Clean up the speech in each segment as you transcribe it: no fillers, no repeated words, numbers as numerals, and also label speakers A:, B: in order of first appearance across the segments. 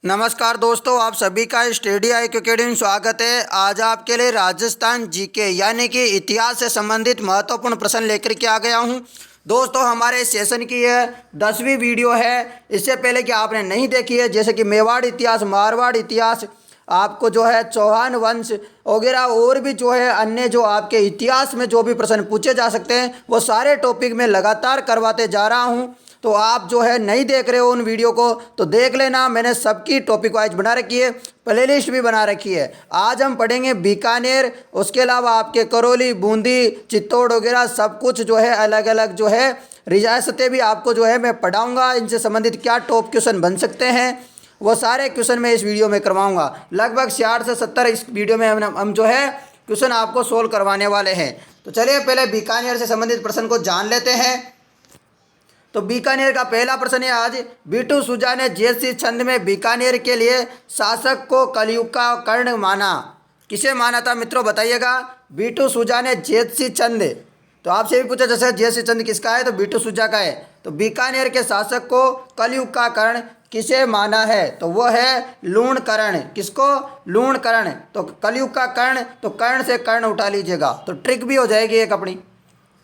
A: नमस्कार दोस्तों, आप सभी का स्टडी आई अकेडमी में स्वागत है। आज आपके लिए राजस्थान जीके यानी कि इतिहास से संबंधित महत्वपूर्ण प्रश्न लेकर के आ गया हूं। दोस्तों, हमारे सेशन की यह 10वीं वीडियो है। इससे पहले कि आपने नहीं देखी है, जैसे कि मेवाड़ इतिहास, मारवाड़ इतिहास, आपको जो है चौहान वंश वगैरह और भी जो है अन्य जो आपके इतिहास में जो भी प्रश्न पूछे जा सकते हैं वो सारे टॉपिक में लगातार करवाते जा रहा हूं। तो आप जो है नहीं देख रहे हो उन वीडियो को तो देख लेना। मैंने सबकी टॉपिक वाइज बना रखी है, प्लेलिस्ट भी बना रखी है। आज हम पढ़ेंगे बीकानेर, उसके अलावा आपके करौली, बूंदी, चित्तौड़ वगैरह सब कुछ जो है अलग अलग जो है रियासतें भी आपको जो है मैं पढ़ाऊँगा। इनसे संबंधित क्या टॉप क्वेश्चन बन सकते हैं वो सारे क्वेश्चन मैं इस वीडियो में करवाऊँगा। लगभग 60 से 70 इस वीडियो में हम जो है क्वेश्चन आपको सोल्व करवाने वाले हैं। तो चलिए पहले बीकानेर से संबंधित प्रश्न को जान लेते हैं। तो बीकानेर का पहला प्रश्न है आज, बीटू सुजा ने जैसी छंद में बीकानेर के लिए शासक को कलयुग का कर्ण माना। किसे माना था मित्रों, बताइएगा। बीटू सुजा ने जैसी छंद, तो आपसे भी पूछा जैसे जैसी छंद किसका है, तो बीटू सुजा का है। तो बीकानेर के शासक को कलयुग का कर्ण किसे माना है, तो वो है लूणकरण। किसको? लूणकरण। तो कलयुग का कर्ण, तो कर्ण से कर्ण उठा लीजिएगा तो ट्रिक भी हो जाएगी एक अपनी।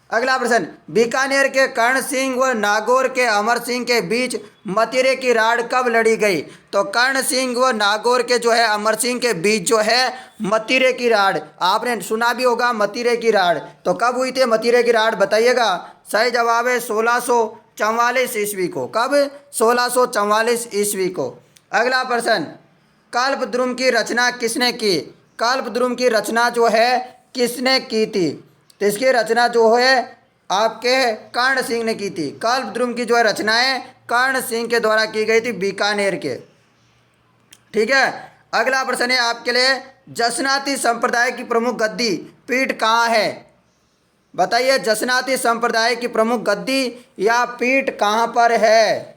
A: अगला प्रश्न, बीकानेर के कर्ण सिंह व नागौर के अमर सिंह के बीच मतिरे की राड़ कब लड़ी गई। तो कर्ण सिंह व नागौर के जो है अमर सिंह के बीच जो है मतिरे की राड़, आपने सुना भी होगा मतिरे की राड़। तो कब हुई थी मतिरे की राड़, बताइएगा। सही जवाब है 1644 ईस्वी को। कब? 1644 ईस्वी को। अगला प्रश्न, कल्पद्रुम की रचना किसने की। कल्पद्रुम की रचना जो है किसने की थी, तो इसकी रचना जो है आपके कर्ण सिंह ने की थी। कल्पद्रुम की जो है रचनाएं कर्ण सिंह के द्वारा की गई थी बीकानेर के। ठीक है। अगला प्रश्न है आपके लिए, जसनाती संप्रदाय की प्रमुख गद्दी पीठ कहाँ है। बताइए, जसनाती संप्रदाय की प्रमुख गद्दी या पीठ कहाँ पर है।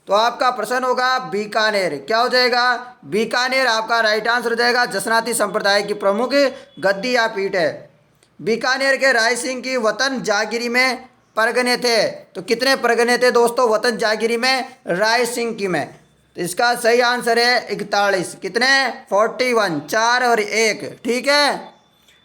A: तो आपका प्रश्न होगा बीकानेर। क्या हो जाएगा? बीकानेर आपका राइट आंसर हो जाएगा। जसनाती संप्रदाय की प्रमुख गद्दी या पीठ है। बीकानेर के राय सिंह की वतन जागीरी में परगने थे, तो कितने परगने थे दोस्तों वतन जागीरी में राय सिंह की में। तो इसका सही आंसर है 41। कितने? 41, 4 और 1। ठीक है।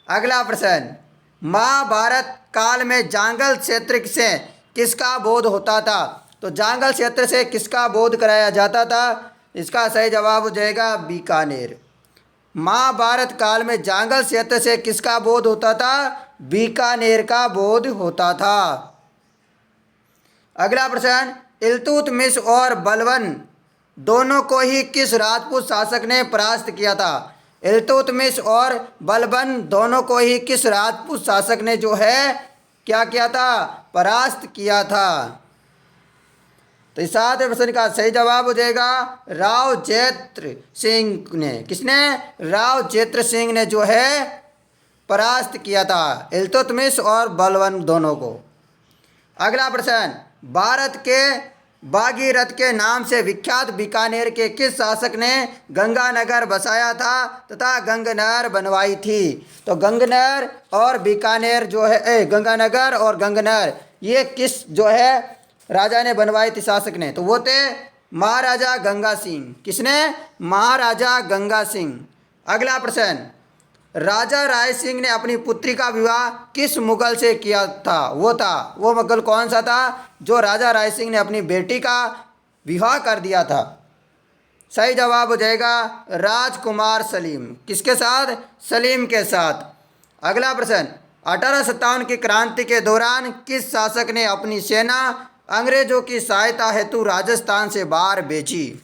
A: अगला प्रश्न, महाभारत काल में जांगल क्षेत्र से किसका बोध होता था। तो जांगल क्षेत्र से किसका बोध कराया जाता था, इसका सही जवाब हो जाएगा बीकानेर। महाभारत काल में जांगल क्षेत्र से किसका बोध होता था, बीकानेर का बोध होता था। अगला प्रश्न, इल्तुतमिश और बलबन दोनों को ही किस राजपूत शासक ने परास्त किया था। इल्तुतमिश और बलबन दोनों को ही किस राजपूत शासक ने जो है क्या किया था, परास्त किया था। तो इस 7वें प्रश्न का सही जवाब हो जाएगा राव जैत्र सिंह ने। किसने? राव जैत्र सिंह ने जो है परास्त किया था इल्तुतमिश और बलबन दोनों को। अगला प्रश्न, भारत के भागीरथ के नाम से विख्यात बीकानेर के किस शासक ने गंगानगर बसाया था तथा गंगनहर बनवाई थी। तो गंगनहर और बीकानेर जो है गंगानगर और गंगनहर ये किस जो है राजा ने बनवाई थी, शासक ने, तो वो थे महाराजा गंगा सिंह। किसने? महाराजा गंगा सिंह। अगला प्रश्न, राजा राय सिंह ने अपनी पुत्री का विवाह किस मुगल से किया था। वो मुगल कौन सा था जो राजा राय सिंह ने अपनी बेटी का विवाह कर दिया था। सही जवाब हो जाएगा राजकुमार सलीम। किसके साथ? सलीम के साथ। अगला प्रश्न, 1857 की क्रांति के दौरान किस शासक ने अपनी सेना अंग्रेजों की सहायता हेतु राजस्थान से बाहर भेजी।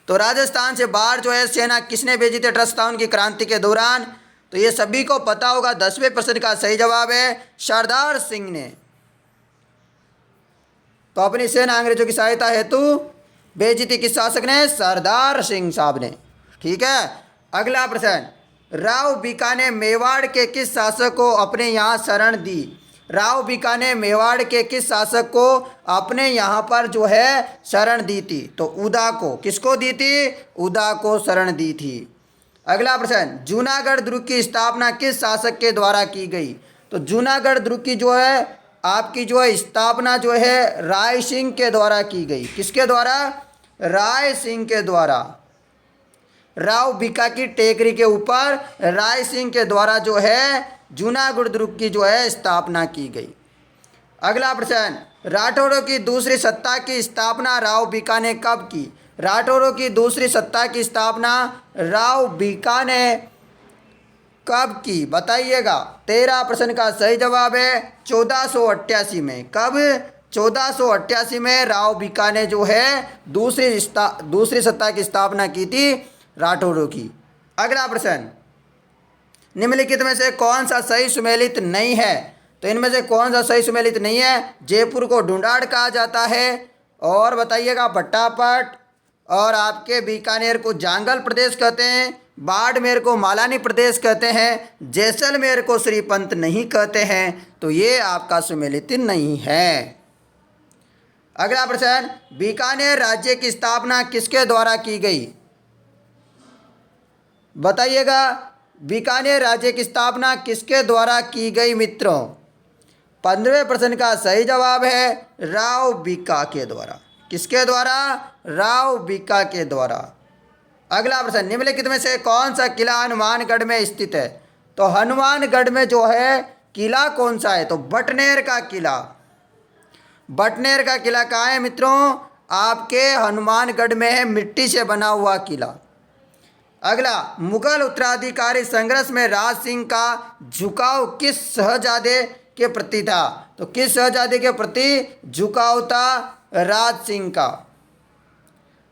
A: तो राजस्थान से बाहर जो है सेना किसने भेजी थी 1857 की क्रांति के दौरान। तो ये सभी को पता होगा। 10वें प्रश्न का सही जवाब है सरदार सिंह ने। तो अपनी सेना अंग्रेजों की सहायता हेतु भेजी थी किस शासक ने? सरदार सिंह साहब ने। ठीक है। अगला प्रश्न, राव बीका ने मेवाड़ के किस शासक को अपने यहाँ शरण दी। राव बीका ने मेवाड़ के किस शासक को अपने यहाँ पर जो है शरण दी थी। तो उदा को। किसको दी थी? उदा को शरण दी थी। अगला प्रश्न, जूनागढ़ दुर्ग की स्थापना किस शासक के द्वारा की गई। तो जूनागढ़ दुर्ग की जो है आपकी जो है स्थापना जो है राय सिंह के द्वारा की गई। किसके द्वारा? राय सिंह के द्वारा। राव बीका की टेकरी के ऊपर राय सिंह के द्वारा जो है जूनागढ़ दुर्ग की जो है स्थापना की गई। अगला प्रश्न, राठौरों की दूसरी सत्ता की स्थापना राव बीका ने कब की? राठौरों की दूसरी सत्ता की स्थापना राव बीका ने कब की बताइएगा। 13 प्रश्न का सही जवाब है 1488 में। कब? 1488 में राव बीका ने जो है दूसरी सत्ता की स्थापना की थी राठौरों की। अगला प्रश्न, निम्नलिखित में से कौन सा सही सुमेलित नहीं है? तो इनमें से कौन सा सही सुमेलित नहीं है? जयपुर को ढूंढाड़ कहा जाता है, और बताइएगा भट्टापट, और आपके बीकानेर को जांगल प्रदेश कहते हैं, बाड़मेर को मालानी प्रदेश कहते हैं, जैसलमेर को श्रीपंत नहीं कहते हैं। तो ये आपका सुमेलित नहीं है। अगला प्रश्न, बीकानेर राज्य की स्थापना किसके द्वारा की गई? बताइएगा, बीकानेर राज्य की स्थापना किसके द्वारा की गई मित्रों? 15वें प्रश्न का सही जवाब है राव बीका के द्वारा। किसके द्वारा? राव बीका के द्वारा। अगला प्रश्न, निम्नलिखित में से कौन सा किला हनुमानगढ़ में स्थित है? तो हनुमानगढ़ में जो है किला कौन सा है? तो बटनेर का किला। बटनेर का किला कहाँ है मित्रों? आपके हनुमानगढ़ में है, मिट्टी से बना हुआ किला। अगला, मुगल उत्तराधिकारी संघर्ष में राज सिंह का झुकाव किस शहजादे के प्रति था? तो किस शहजादे के प्रति झुकाव था राज सिंह का?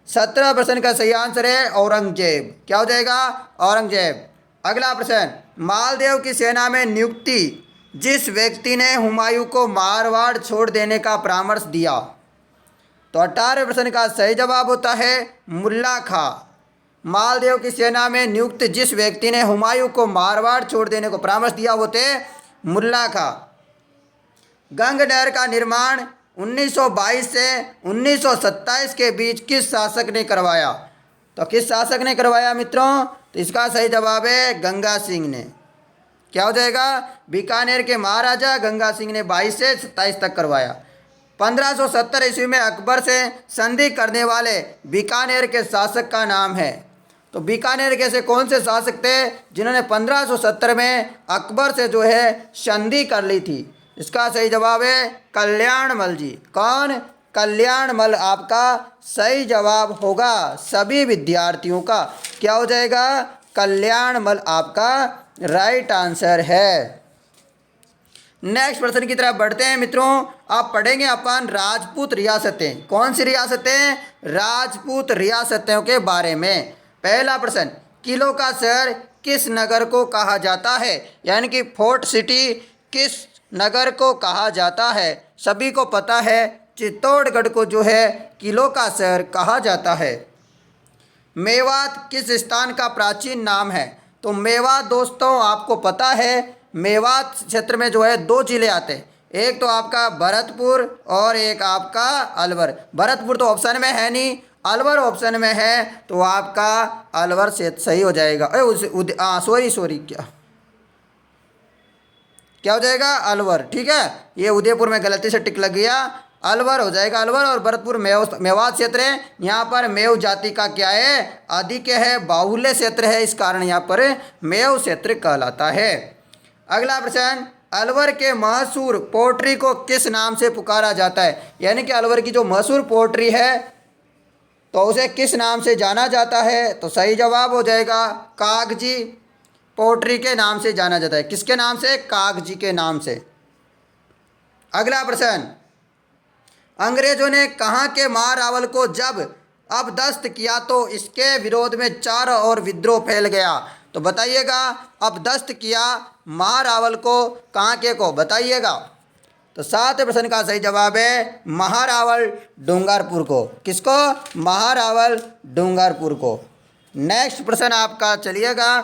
A: 17 प्रश्न का सही आंसर है औरंगजेब। क्या हो जाएगा? औरंगजेब। अगला प्रश्न, मालदेव की सेना में नियुक्ति जिस व्यक्ति ने हुमायूं को मारवाड़ छोड़ देने का परामर्श दिया? तो 18वें प्रश्न का सही जवाब होता है मुल्ला खां। मालदेव की सेना में नियुक्त जिस व्यक्ति ने हुमायूं को मारवाड़ छोड़ देने को परामर्श दिया वो थे मुल्ला खां। गंग नहर का निर्माण 1922 से 1927 के बीच किस शासक ने करवाया? तो किस शासक ने करवाया मित्रों? तो इसका सही जवाब है गंगा सिंह ने। क्या हो जाएगा? बीकानेर के महाराजा गंगा सिंह ने 22 से 27 तक करवाया। 1570 ईस्वी में अकबर से संधि करने वाले बीकानेर के शासक का नाम है। तो बीकानेर के से कौन से शासक थे जिन्होंने 1570 में अकबर से जो है संधि कर ली थी? इसका सही जवाब है कल्याणमल जी। कौन? कल्याणमल आपका सही जवाब होगा सभी विद्यार्थियों का। क्या हो जाएगा? कल्याणमल आपका राइट आंसर है। नेक्स्ट प्रश्न की तरफ बढ़ते हैं मित्रों। आप पढ़ेंगे अपन राजपूत रियासतें। कौन सी रियासतें? राजपूत रियासतों के बारे में। पहला प्रश्न, किलों का शहर किस नगर को कहा जाता है? यानी कि फोर्ट सिटी किस नगर को कहा जाता है? सभी को पता है चित्तौड़गढ़ को जो है किलों का शहर कहा जाता है। मेवात किस स्थान का प्राचीन नाम है? तो मेवात दोस्तों आपको पता है मेवात क्षेत्र में जो है 2 जिले आते हैं, एक तो आपका भरतपुर और एक आपका अलवर। भरतपुर तो ऑप्शन में है नहीं, अलवर ऑप्शन में है, तो आपका अलवर से सही हो जाएगा। सॉरी क्या हो जाएगा? अलवर। ठीक है, ये उदयपुर में गलती से टिक लग गया, अलवर हो जाएगा। अलवर और भरतपुर मेवात क्षेत्र है। यहाँ पर मेव जाति का क्या है? अधिक है, बाहुल्य क्षेत्र है, इस कारण यहाँ पर मेव क्षेत्र कहलाता है। अगला प्रश्न, अलवर के मशहूर पोट्री को किस नाम से पुकारा जाता है? यानी कि अलवर की जो मशहूर पोट्री है तो उसे किस नाम से जाना जाता है? तो सही जवाब हो जाएगा कागजी पोट्री के नाम से जाना जाता है। किसके नाम से? कागजी के नाम से। अगला प्रश्न, अंग्रेजों ने कहाँ के महारावल को जब अपदस्थ किया तो इसके विरोध में चारों ओर विद्रोह फैल गया? तो बताइएगा, अपदस्थ किया महारावल को, कहाँ के को बताइएगा। तो 7वें प्रश्न का सही जवाब है महारावल डूंगरपुर को। किसको? महारावल डूंगरपुर को। नेक्स्ट प्रश्न आपका चलिएगा।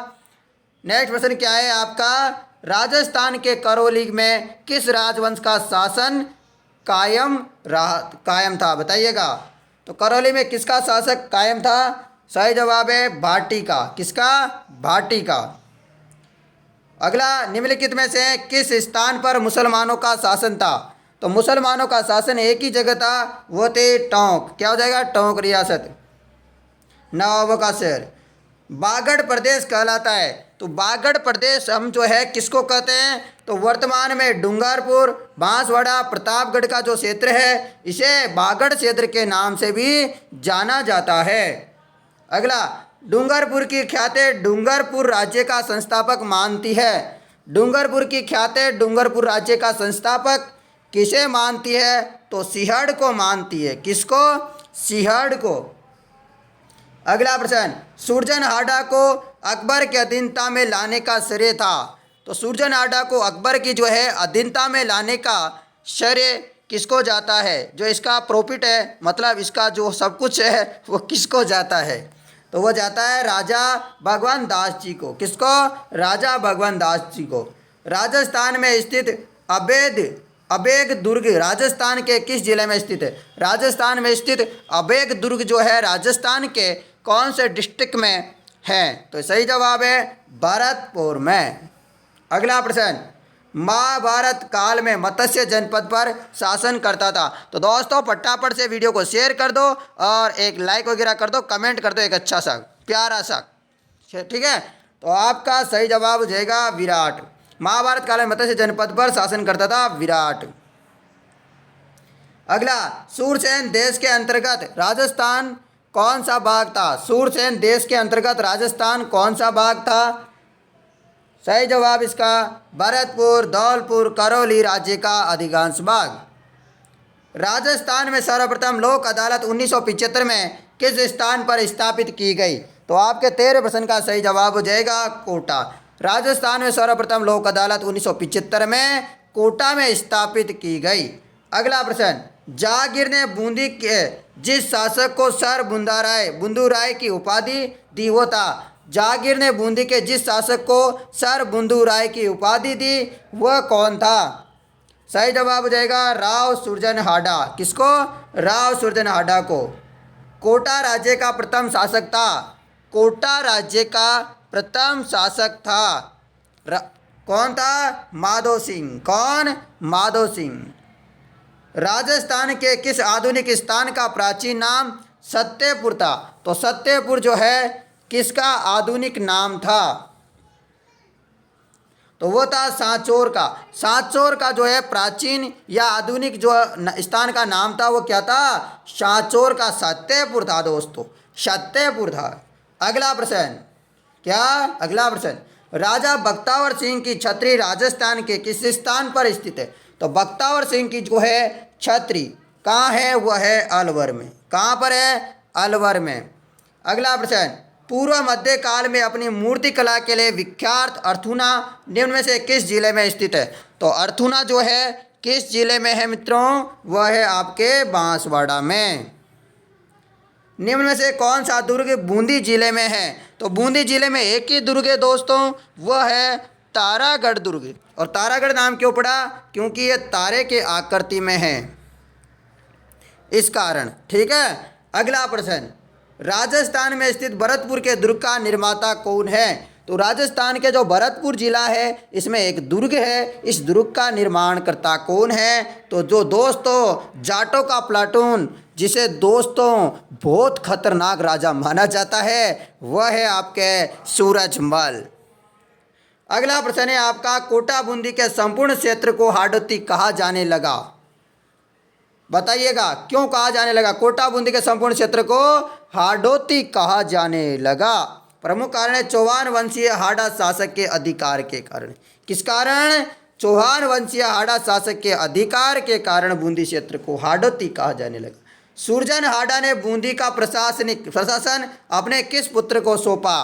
A: नेक्स्ट प्रश्न क्या है आपका? राजस्थान के करौली में किस राजवंश का शासन कायम था? बताइएगा। तो करौली में किसका शासक कायम था? सही जवाब है भाटी का। किसका? भाटी का। अगला, निम्नलिखित में से किस स्थान पर मुसलमानों का शासन था? तो तो मुसलमानों का शासन एक ही जगह था, वो थे टोंक। क्या हो जाएगा? टोंक रियासत, नवाबों का शहर। बागड़ प्रदेश कहलाता है। तो बागड़ प्रदेश हम जो है किसको कहते हैं? तो वर्तमान में डूंगरपुर, बांसवाड़ा, प्रतापगढ़ का जो क्षेत्र है इसे बागड़ क्षेत्र के नाम से भी जाना जाता है। अगला, डूंगरपुर की ख्याति डूंगरपुर राज्य का संस्थापक मानती है। डूंगरपुर की ख्याति डूंगरपुर राज्य का संस्थापक किसे मानती है? तो सिंहड़ को मानती है। किसको? सिंहड़ को। अगला प्रश्न, सुरजनहाड़ा को अकबर के अधीनता में लाने का श्रेय था। तो सुरजनहाड़ा को अकबर की जो है अधीनता में लाने का श्रेय किसको जाता है? जो इसका प्रॉफिट है, मतलब इसका जो सब कुछ है वो किसको जाता है? तो वो जाता है राजा भगवान दास जी को। किसको? राजा भगवान दास जी को। राजस्थान में स्थित अबेग दुर्ग राजस्थान के किस जिले में स्थित है? राजस्थान में स्थित अबेग दुर्ग जो है राजस्थान के कौन से डिस्ट्रिक्ट में है? तो सही जवाब है भरतपुर में। अगला प्रश्न, महाभारत काल में मत्स्य जनपद पर शासन करता था। तो दोस्तों फटाफट से वीडियो को शेयर कर दो और एक लाइक वगैरह कर दो, कमेंट कर दो एक अच्छा सा प्यारा सा, ठीक है। तो आपका सही जवाब हो जाएगा विराट। महाभारत काल में मत्स्य जनपद पर शासन करता था विराट। अगला, सूरसेन देश के अंतर्गत राजस्थान कौन सा भाग था? सूरसेन देश के अंतर्गत राजस्थान कौन सा भाग था? सही जवाब इसका भरतपुर, धौलपुर, करौली राज्य का अधिकांश भाग। राजस्थान में सर्वप्रथम लोक अदालत 1975 में किस स्थान पर स्थापित की गई? तो आपके 13 प्रश्न का सही जवाब हो जाएगा कोटा। राजस्थान में सर्वप्रथम लोक अदालत 1975 में कोटा में स्थापित की गई। अगला प्रश्न, जागीर ने बूंदी के जिस शासक को सर बुंदूराय की उपाधि दी वो था। जागीर ने बूंदी के जिस शासक को सर बुंदूराय की उपाधि दी वह कौन था? सही जवाब हो जाएगा राव सुरजनहाड़ा। किसको? राव सुरजनहाड़ा को। कोटा राज्य का प्रथम शासक था। कोटा राज्य का प्रथम शासक था कौन था? माधो सिंह। कौन? माधो सिंह। राजस्थान के किस आधुनिक स्थान का प्राचीन नाम सत्यपुर था? तो सत्यपुर जो है किसका आधुनिक नाम था? तो वो था सांचौर का। सांचौर का जो है प्राचीन या आधुनिक जो स्थान का नाम था वो क्या था? सांचौर का सत्यपुर था दोस्तों, सत्यपुर था। अगला प्रश्न, क्या? अगला प्रश्न, राजा बख्तावर सिंह की छतरी राजस्थान के किस स्थान पर स्थित है? तो बख्तावर सिंह की जो है छतरी कहाँ है? वह है अलवर में। कहाँ पर है? अलवर में। अगला प्रश्न, पूर्व मध्य काल में अपनी मूर्ति कला के लिए विख्यात अर्थुना निम्न में से किस जिले में स्थित है? तो अर्थुना जो है किस जिले में है मित्रों? वह है आपके बांसवाड़ा में। निम्न में से कौन सा दुर्ग बूंदी जिले में है? तो बूंदी जिले में एक ही दुर्ग है दोस्तों, वह है तारागढ़ दुर्ग। और तारागढ़ नाम क्यों पड़ा? क्योंकि ये तारे के आकृति में है, इस कारण, ठीक है। अगला प्रश्न, राजस्थान में स्थित भरतपुर के दुर्ग का निर्माता कौन है? तो राजस्थान के जो भरतपुर जिला है इसमें एक दुर्ग है, इस दुर्ग का निर्माण करता कौन है? तो जो दोस्तों जाटों का प्लाटून, जिसे दोस्तों बहुत खतरनाक राजा माना जाता है, वह है आपके सूरजमल। अगला प्रश्न है आपका, कोटा बूंदी के संपूर्ण क्षेत्र को हाड़ौती कहा जाने लगा? बताइएगा क्यों कहा जाने लगा? कोटा बूंदी के संपूर्ण क्षेत्र को हाड़ौती कहा जाने लगा? प्रमुख कारण है चौहान वंशीय हाड़ा शासक के अधिकार के कारण। किस कारण? चौहान वंशीय हाड़ा शासक के अधिकार के कारण बूंदी क्षेत्र को हाड़ौती कहा जाने लगा। सुरजनहाड़ा ने बूंदी का प्रशासन अपने किस पुत्र को सौंपा?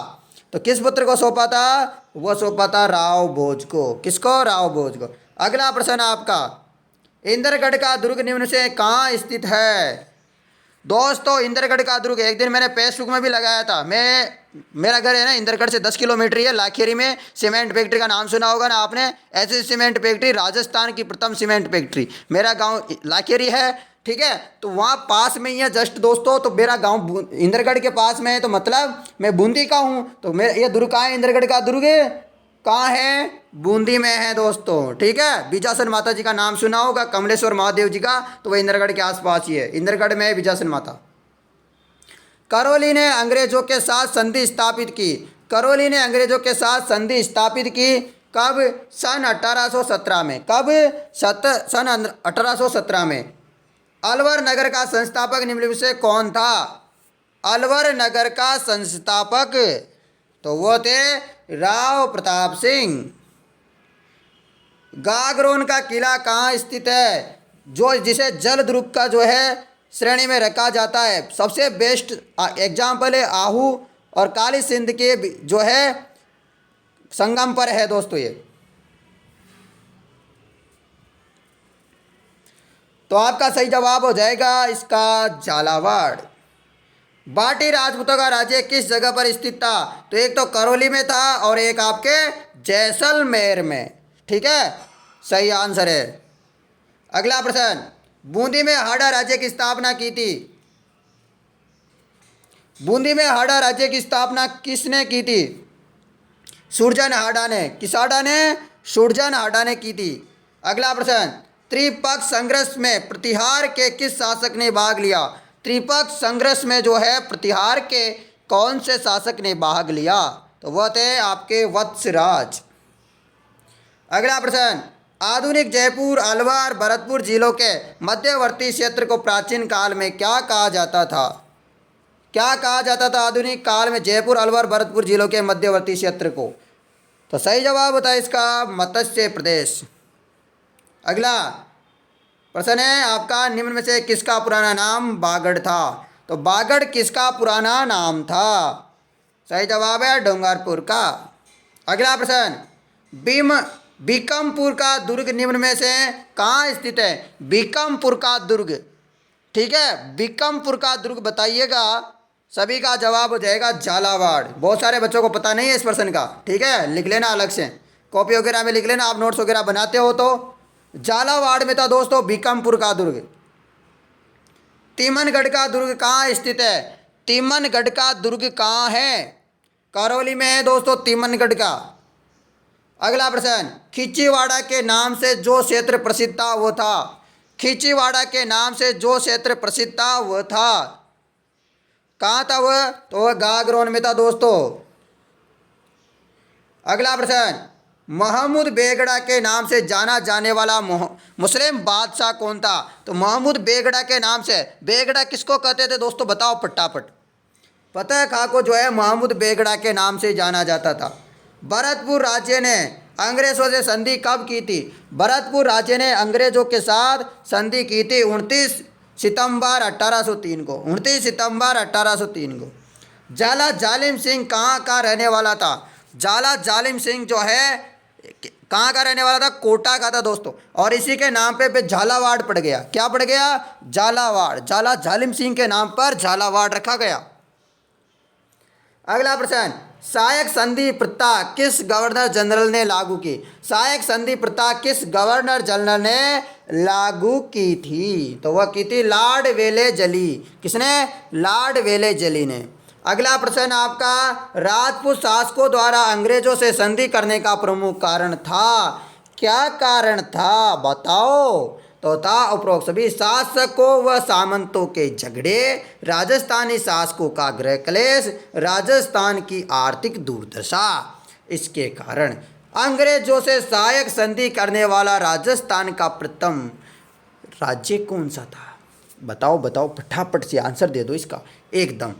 A: तो किस पुत्र को सौंपा था? वह सौंपा था राव भोज को। किसको? राव भोज को। अगला प्रश्न आपका, इंद्रगढ़ का दुर्ग निम्न से कहाँ स्थित है? दोस्तों इंद्रगढ़ का दुर्ग एक दिन मैंने फेसबुक में भी लगाया था। मेरा घर है ना इंद्रगढ़ से 10 किलोमीटर है, लाखेरी में। सीमेंट फैक्ट्री का नाम सुना होगा ना आपने? ऐसी सीमेंट फैक्ट्री, राजस्थान की प्रथम सीमेंट फैक्ट्री। मेरा गांव लाखेरी है, ठीक है। तो वहाँ पास में ही है जस्ट दोस्तों। तो मेरा गांव इंद्रगढ़ के पास में है, तो मतलब मैं बूंदी का हूँ। तो मेरा ये दुर्ग कहाँ है? इंद्रगढ़ का दुर्ग कहाँ है? बूंदी में है दोस्तों। ठीक है, बीजासन माता जी का नाम सुना होगा, कमलेश्वर महादेव जी का, तो वह इंद्रगढ़ के आसपास ही है। इंद्रगढ़ में है बीजासन माता। करौली ने अंग्रेजों के साथ संधि स्थापित की। करौली ने अंग्रेजों के साथ संधि स्थापित की कब? सन 1817 में। कब? सन 1817 में। अलवर नगर का संस्थापक निम्नलिखित में से कौन था? अलवर नगर का संस्थापक तो वो थे राव प्रताप सिंह। गागरोन का किला कहाँ स्थित है? जो जिसे जल ध्रुव का जो है श्रेणी में रखा जाता है। सबसे बेस्ट एग्जाम्पल है आहू और काली सिंध के जो है संगम पर है दोस्तों ये। तो आपका सही जवाब हो जाएगा इसका झालावाड़। बाटी राजपूतों का राज्य किस जगह पर स्थित था? तो एक तो करौली में था और एक आपके जैसलमेर में। ठीक है, सही आंसर है। अगला प्रश्न, बूंदी में हाड़ा राज्य की स्थापना की थी? बूंदी में हाड़ा राज्य की स्थापना किसने की थी? सुरजन हाड़ा ने। किस हाड़ा ने? सुरजन हाड़ा ने की थी। अगला प्रश्न, त्रिपक्ष संघर्ष में प्रतिहार के किस शासक ने भाग लिया? त्रिपक्ष संघर्ष में जो है प्रतिहार के कौन से शासक ने भाग लिया? तो वह थे आपके वत्सराज। अगला प्रश्न, आधुनिक जयपुर, अलवर, भरतपुर जिलों के मध्यवर्ती क्षेत्र को प्राचीन काल में क्या कहा जाता था? क्या कहा जाता था आधुनिक काल में जयपुर, अलवर, भरतपुर जिलों के मध्यवर्ती क्षेत्र को? तो सही जवाब होता है इसका मत्स्य प्रदेश। अगला प्रश्न है आपका, निम्न में से किसका पुराना नाम बागड़ था? तो बागड़ किसका पुराना नाम था? सही जवाब है डूंगरपुर का। अगला प्रश्न, बीकमपुर का दुर्ग निम्न में से कहाँ स्थित है? बीकमपुर का दुर्ग। ठीक है, बीकमपुर का दुर्ग बताइएगा। सभी का जवाब हो जाएगा झालावाड़। बहुत सारे बच्चों को पता नहीं है इस प्रश्न का। ठीक है, लिख लेना अलग से, कॉपी वगैरह में लिख लेना, आप नोट्स वगैरह बनाते हो तो। झालावाड़ में था दोस्तों बीकमपुर का दुर्ग। तिमनगढ़ का दुर्ग कहाँ स्थित है? तिमनगढ़ का दुर्ग कहाँ है? करौली में है दोस्तों तिमनगढ़ का। अगला प्रश्न, खिचीवाड़ा के नाम से जो क्षेत्र प्रसिद्ध था वो था? खिचीवाड़ा के नाम से जो क्षेत्र प्रसिद्ध था वो था, कहाँ था वह? तो वह गागरोन में था दोस्तों। अगला प्रश्न, महमूद बेगड़ा के नाम से जाना जाने वाला मुस्लिम बादशाह कौन था? तो महमूद बेगड़ा के नाम से, बेगड़ा किसको कहते थे दोस्तों बताओ फटाफट। फतेह खां को जो है महमूद बेगड़ा के नाम से जाना जाता था। भरतपुर राज्य ने अंग्रेजों से संधि कब की थी? भरतपुर राज्य ने अंग्रेजों के साथ संधि की थी 29 सितंबर 1803 को। 29 सितंबर 1803 को। जाला जालिम सिंह कहाँ का रहने वाला था? जाला जालिम सिंह जो है कहाँ का रहने वाला था? कोटा का था दोस्तों। और इसी के नाम पे झालावाड़ पड़ गया। क्या पड़ गया? झालावाड़। जाला जालिम सिंह के नाम पर झालावाड़ रखा गया। अगला प्रश्न, सहायक संधि प्रथा किस गवर्नर जनरल ने लागू की? सहायक संधि प्रथा किस गवर्नर जनरल ने लागू की थी? तो वह की थी लॉर्ड वेलेजली। किसने? लॉर्ड वेलेजली ने। अगला प्रश्न आपका, राजपूत शासकों द्वारा अंग्रेजों से संधि करने का प्रमुख कारण था? क्या कारण था बताओ? तो था उपरोक्त सभी शासकों व सामंतों के झगड़े, राजस्थानी शासकों का गृह क्लेश, राजस्थान की आर्थिक दुर्दशा। इसके कारण अंग्रेजों से सहायक संधि करने वाला राजस्थान का प्रथम राज्य कौन सा था? बताओ बताओ, फटाफट से आंसर दे दो इसका एकदम।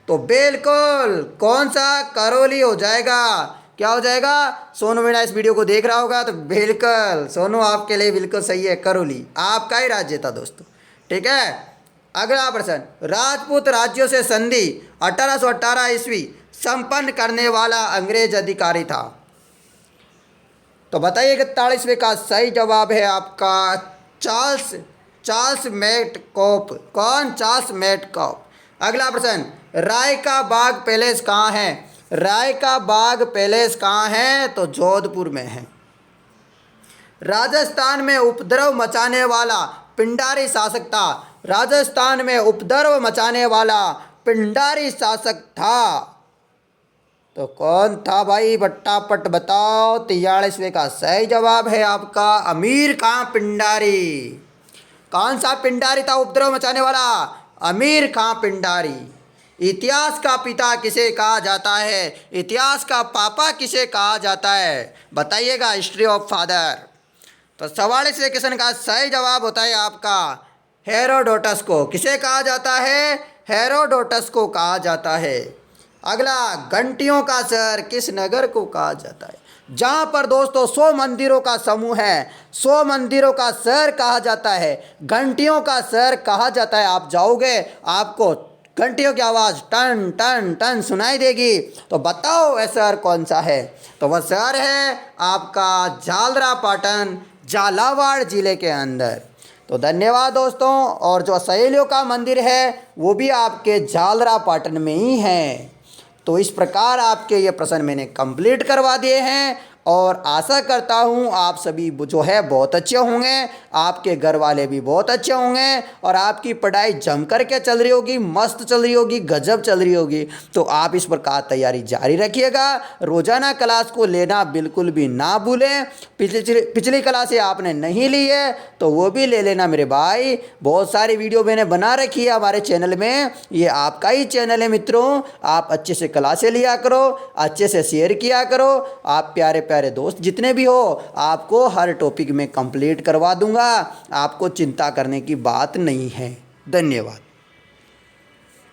A: तो बिल्कुल कौन सा? करौली हो जाएगा। क्या हो जाएगा? सोनू मीणा इस वीडियो को देख रहा होगा तो बिल्कुल सोनू आपके लिए बिल्कुल सही है, करौली आपका ही राज्य था दोस्तों। ठीक है, अगला प्रश्न, राजपूत राज्यों से संधि 1818 ईस्वी संपन्न करने वाला अंग्रेज अधिकारी था? तो बताइए 41वें का सही जवाब है आपका चार्ल्स मेटकॉप। कौन? Charles Metcalfe. अगला प्रश्न, राय का बाग पैलेस कहाँ है? राय का बाग पैलेस कहाँ है? तो जोधपुर में है। राजस्थान में उपद्रव मचाने वाला पिंडारी शासक था? राजस्थान में उपद्रव मचाने वाला पिंडारी शासक था? तो कौन था भाई, फटाफट बताओ। 43वें का सही जवाब है आपका अमीर खां पिंडारी। कौन सा पिंडारी था उपद्रव मचाने वाला? अमीर खां पिंडारी। इतिहास का पिता किसे कहा जाता है? इतिहास का पापा किसे कहा जाता है? बताइएगा, हिस्ट्री ऑफ फादर। तो 44वें क्वेश्चन का सही जवाब होता है आपका हेरोडोटस को। किसे कहा जाता है? हेरोडोटस को कहा जाता है। अगला, घंटियों का शहर किस नगर को कहा जाता है? जहाँ पर दोस्तों 100 मंदिरों का समूह है, 100 मंदिरों का शहर कहा जाता है, घंटियों का शहर कहा जाता है। आप जाओगे, आपको घंटियों की आवाज़ टन टन टन सुनाई देगी। तो बताओ वह शहर कौन सा है? तो वह शहर है आपका झालरापाटन, झालावाड़ जिले के अंदर। तो धन्यवाद दोस्तों। और जो सहेलियों का मंदिर है वो भी आपके झालरापाटन में ही है। तो इस प्रकार आपके ये प्रश्न मैंने कंप्लीट करवा दिए हैं और आशा करता हूँ आप सभी जो है बहुत अच्छे होंगे, आपके घर वाले भी बहुत अच्छे होंगे और आपकी पढ़ाई जम कर के चल रही होगी, मस्त चल रही होगी, गजब चल रही होगी। तो आप इस प्रकार तैयारी जारी रखिएगा। रोज़ाना क्लास को लेना बिल्कुल भी ना भूलें। पिछली क्लासें आपने नहीं ली है तो वो भी ले लेना मेरे भाई। बहुत सारी वीडियो मैंने बना रखी है हमारे चैनल में, ये आपका ही चैनल है मित्रों। आप अच्छे से क्लासें लिया करो, अच्छे से शेयर किया करो। आप प्यारे प्यारे दोस्त जितने भी हो, आपको हर टॉपिक में कंप्लीट करवा दूंगा। आपको चिंता करने की बात नहीं है। धन्यवाद।